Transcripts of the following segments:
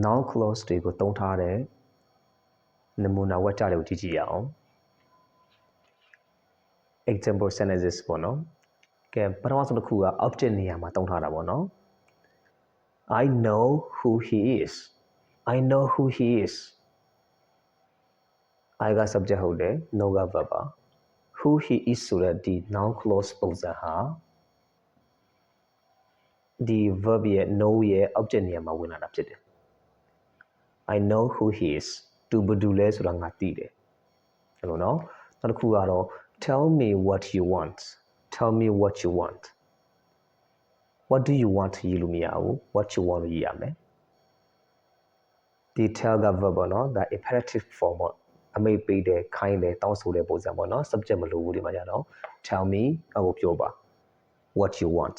noun clause တွေကိုသုံးထားတဲ့နမူနာဝါကျတွေကိုကြည့်ကြည့်ရအောင် example sentences ပေါ့နော်ကဲပထမဆုံးတစ်ခုက object နေရာမှာသုံးထားတာပေါ့နော် I know who he is I know who he is I က subject ဟုတ်တယ် know က verb ပါ who he is ဆိုတဲ့ဒီ noun clause ပုံစံဟာဒီ verb ရဲ့ know ရဲ့ object နေရာမှာဝင်လာတာဖြစ်တယ် I know who he is သူဘယ်သူလဲဆိုတာငါသိတယ်အဲ့လိုနော်နောက်တစ်ခုကတော့ tell me what you want tell me what you want what do you want ရေးလို့မရဘူး what you want ရေးရမယ်ဒီ tell က verb ပေါ့နော်ဒါ imperative form ပေါ့အမိန့်ပေးတယ်ခိုင်းတယ်တောင်းဆိုတဲ့ပုံစံပေါ့နော် subject မလိုဘူးဒီမှာကြတော့ tell me အခုပြောပါ what you want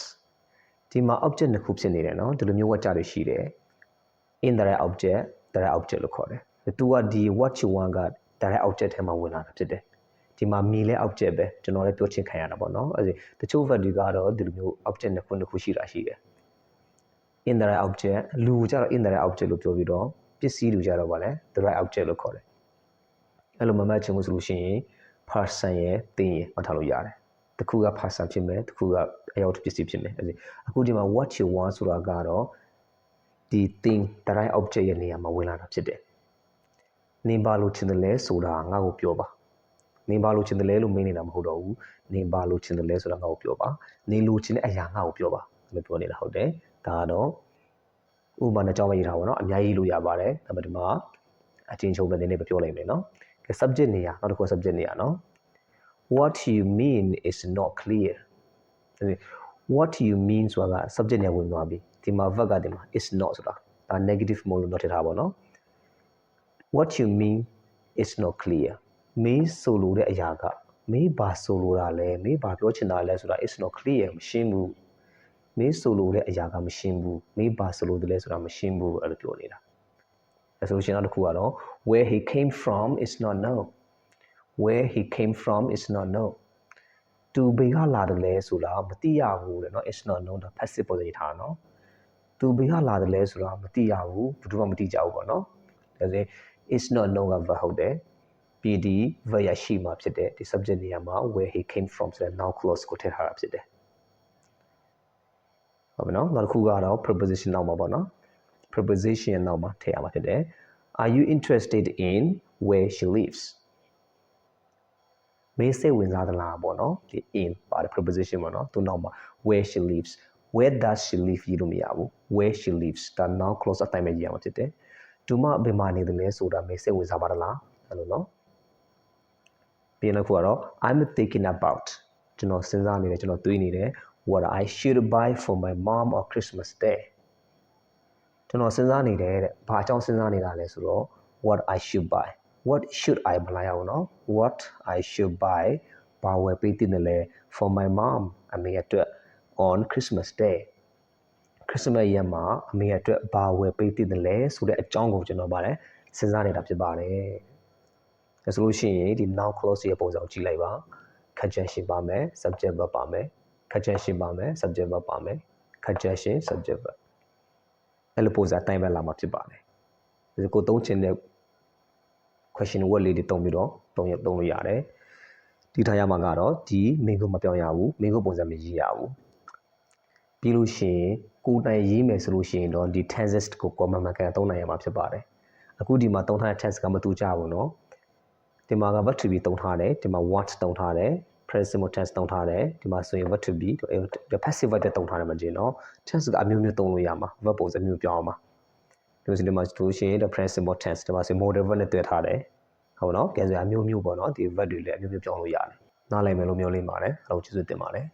ဒီမှာ object နှစ်ခုဖြစ်နေတယ်နော်ဒီလိုမျိုးဝါကျတွေရှိတယ် indirect object direct object လို့ခေါ်တယ်သူကဒီ what you want က direct object ထဲမှာဝင်လာတာဖြစ်တယ်ဒီမှာမီလဲ object ပဲကျွန်တော်လည်းပြောချင်းခံရတာပေါ့နော်အဲ့ဒီတချို့ verb တွေကတော့ဒီလိုမျိုး object နှစ်ခုရှိတာရှိတယ် indirect object လူကြတော့ indirect object လို့ပြောပြီးတော့ပစ္စည်းလူကြတော့ဗာလဲ direct object လို့ခေါ်တယ်အဲ့လိုမမှတ်ချင်ဘူးဆိုလို့ရှိရင် person ရဲ့ thing ရဲ့မှတ်ထားလို့ရတယ်တခုက person ဖြစ်မယ်တခုကအယောက်ပစ္စည်းဖြစ်မယ်အခုဒီမှာ what you want ဆိုတာကတော့ဒီ thing direct object ရဲ့နေရာမှာဝင်လာတာဖြစ်တယ်နင်ဘာလို့ချင်တယ်လဲဆိုတာငါ့ကိုပြောပါနင်ဘာလို့ချင်တယ်လဲလို့မေးနေတာမဟုတ်တော့ဘူးနင်ဘာလို့ချင်တယ်လဲဆိုတာငါ့ကိုပြောပါနင်လိုချင်တဲ့အရာငါ့ကိုပြောပါလို့ပြောနေတာဟုတ်တယ်ဒါကတော့ဥပမာနဲ့ကြောင်းမရေးထားပါတော့အများကြီးလို့ရပါတယ်ဒါပေမဲ့ဒီမှာအချင်းချုပ်ပဲနည်းနည်းပဲပြောလိုက်မယ်နော်ကဲ subject နေရာနောက်တစ်ခု subject နေရာနော် what you mean is not clear what you mean ဆိုတာ subject နေရာဝင်သွားပြီဒီမှာ verb ကဒီမှာ is not ဆိုတာဒါ negative mode လို့ထည့်ထားပါတော့ what you mean is not clear မင်းဆိုလိုတဲ့အရာကမင်းဘာဆိုလိုတာလဲမင်းဘာပြောချင်တာလဲဆိုတာ is not clear မရှင်းဘူးမင်းဆိုလိုတဲ့အရာကမရှင်းဘူးမင်းဘာဆိုလိုတယ်လဲဆိုတာမရှင်းဘူးအဲ့လိုပြောနေတာအဲ့ဆိုရှင်နောက်တစ်ခုကတော့ where he came from is not known where he came from is not known သူဘယ်ကလာတယ်လဲဆိုတာမသိရဘူးတဲ့เนาะ is not known ဒါ passive ပေါ်နေထားเนาะသူဘယ်ကလာတယ်လဲဆိုတာမသိရဘူးဘယ်သူမှမသိကြဘူးပေါ့เนาะဒါဆိုရင် is not known က verb ဟုတ်တယ်PD verb ရရှိမှာဖြစ်တယ်ဒီ subject နေရာမှာ where he came from ဆိုတဲ့ noun clause ကိုထည့်ထားတာဖြစ်တယ်ဟုတ်ပြီနော်နောက်တစ်ခုကတော့ preposition နောက်မှာပေါ့နော် preposition နောက်မှာထည့်ရမှာဖြစ်တယ် Are you interested in where she lives မင်းစိတ်ဝင်စားသလားပေါ့နော်ဒီ in ပါတဲ့ preposition ပေါ့နော်သူနောက်မှာ where she lives where does she live ရေးလို့မရဘူး where she lives ဒါ noun clause အတိုင်းပဲရေးရမှာဖြစ်တယ်သူမဘယ်မှာနေတယ်လဲဆိုတာမင်းစိတ်ဝင်စားပါလားအဲ့လိုနော်ပြီးနောက်ခုကတော့ I'm thinking about ကျွန်တော်စဉ်းစားနေတယ်ကျွန်တော်တွေးနေတယ် what I should buy for my mom on Christmas Day ကျွန်တော်စဉ်းစားနေတယ်တဲ့ဘာအကြောင်းစဉ်းစားနေတာလဲဆိုတော့ what I should buy what should I မလာရအောင်နော် what I should buy ဘာဝယ်ပေးသင့်တယ်လဲ for my mom အမေအတွက် on Christmas Day Christmas ရက်မှာအမေအတွက်ဘာဝယ်ပေးသင့်တယ်လဲဆိုတဲ့အကြောင်းကိုကျွန်တော်ဗါလဲစဉ်းစားနေတာဖြစ်ပါတယ်ဒါဆိုလို့ရှိရင်ဒီ noun clause ရဲ့ပုံစံကိုကြည့်လိုက်ပါconjunction ပါမယ် subject verb ပါမယ် conjunction ပါမယ် subject verb ပါမယ် conjunction subject verb အဲ့လိုပုံစံအတိုင်းပဲလာမှာဖြစ်ပါတယ်ဒါကိုသုံးချင်တဲ့ question word လေးတွေတုံးပြီးတော့သုံးလို့ရတယ်ဒီထားရမှာကတော့ဒီမင်းကိုမပြောင်းရဘူးမင်းကိုပုံစံမရေးရဘူးပြီးလို့ရှိရင်ကိုယ်တိုင်ရေးမယ်ဆိုလို့ရှိရင်တော့ဒီ tenses ကို မှန်ကန်သုံးနိုင်ရမှာဖြစ်ပါတယ်အခုဒီမှာသုံးထားတဲ့ tense ကမတူကြဘူးเนาะဒီမှာက verb to be သုံးထားတယ်ဒီမှာ want သုံးထားတယ် present simple tense သုံးထားတယ်ဒီမှာဆိုရင် verb to be passive verb သုံးထားတယ်မကျင်เนาะ tense ကအမျိုးမျိုးသုံးလို့ရမှာ verb ပုံစံမျိုးပြောင်းအောင်ပါဒီလိုမှာဆိုရှင် the present simple tense ဒီမှာဆို modal verb နဲ့တွေ့ထားတယ်ဟုတ်เนาะကဲဆိုအမျိုးမျိုးပေါ့เนาะဒီ verb တွေလည်းအမျိုးမျိုးပြောင်းလို့ရတယ်နားလည်မယ်လို့မျှော်လင့်ပါတယ်အားလုံးကျေးဇူးတင်ပါတယ်